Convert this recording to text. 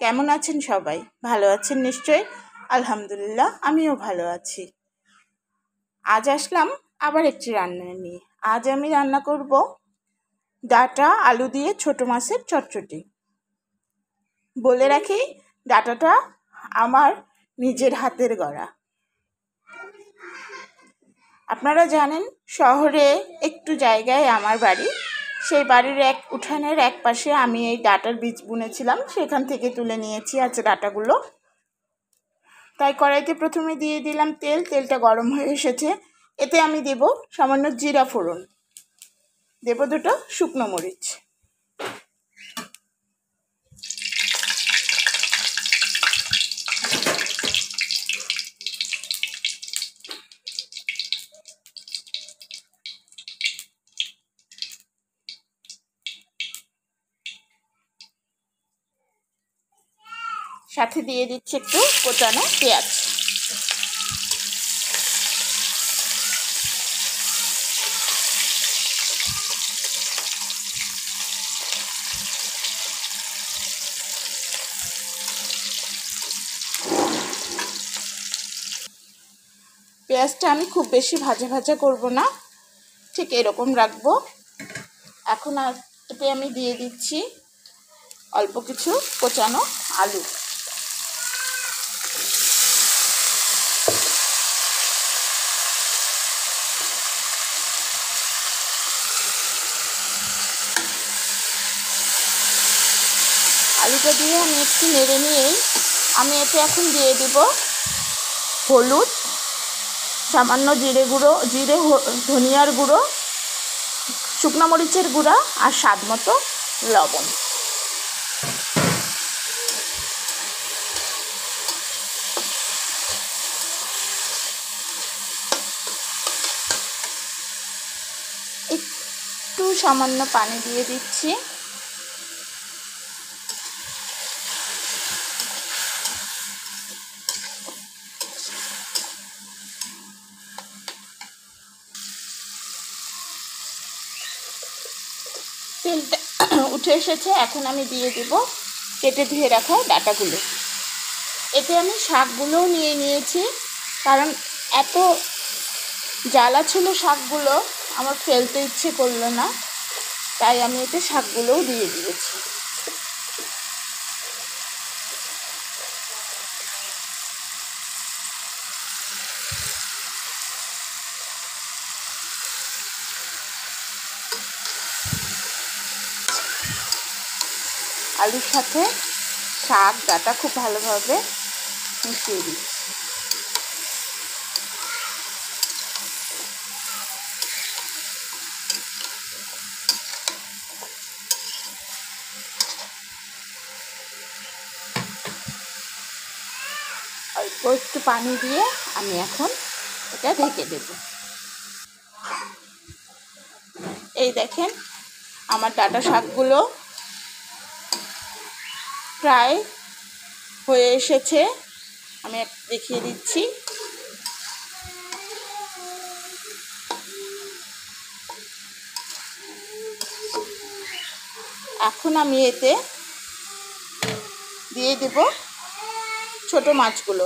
কেমন আছেন সবাই? ভালো আছেন নিশ্চয়ই? আলহামদুলিল্লাহ, আমিও ভালো আছি। আজ আসলাম আবার একটি রান্না নিয়ে। আজ আমি রান্না করব ডাঁটা আলু দিয়ে ছোট মাছের চটচটি। বলে রাখি, ডাঁটাটা আমার নিজের হাতের গড়া। আপনারা জানেন, শহরে একটু জায়গায় আমার বাড়ি। সেই বাড়ির উঠানের এক পাশে আমি এই ডাঁটার বীজ বুনেছিলাম, সেখান থেকে তুলে নিয়েছি আজ ডাঁটাগুলো। তাই কড়াইতে প্রথমে দিয়ে দিলাম তেল। তেলটা গরম হয়ে এসেছে, এতে আমি দেব সামান্য জিরা ফোড়ন, দেব 2টো শুকনো মরিচ। সাথে দিয়ে দিচ্ছি একটু কোচানো পেঁয়াজ। পেঁয়াজটা আমি খুব বেশি ভাজা ভাজা করব না, ঠিক এরকম রাখবো। এখন আর এতে আমি দিয়ে দিচ্ছি অল্প কিছু কোচানো আলু। আলুটা দিয়ে আমি একটু নেড়ে নিয়েই আমি এতে এখন দিয়ে দেব হলুদ, সামান্য জিরে গুঁড়ো, ধনিয়ার গুঁড়ো, শুকনো মরিচের গুঁড়া আর স্বাদ মতো লবণ। একটু সামান্য পানি দিয়ে দিচ্ছি। তেলটা উঠে এসেছে, এখন আমি দিয়ে দেব কেটে ধুয়ে রাখা ডাঁটাগুলো। এতে আমি শাকগুলোও নিয়ে নিয়েছি, কারণ এত জ্বালা ছিল শাকগুলো, আমার ফেলতে ইচ্ছে করলো না, তাই আমি এতে শাকগুলোও দিয়ে দিয়েছি। আলুর সাথে শাক ডাঁটা খুব ভালোভাবে মিশিয়ে দিচ্ছি। অল্প একটু পানি দিয়ে আমি এখন এটা ঢেকে দেব। এই দেখেন, আমার ডাঁটা শাকগুলো প্রায় হয়ে এসেছে, আমি দেখিয়ে দিচ্ছি। এখন আমি এতে দিয়ে দেব ছোট মাছগুলো।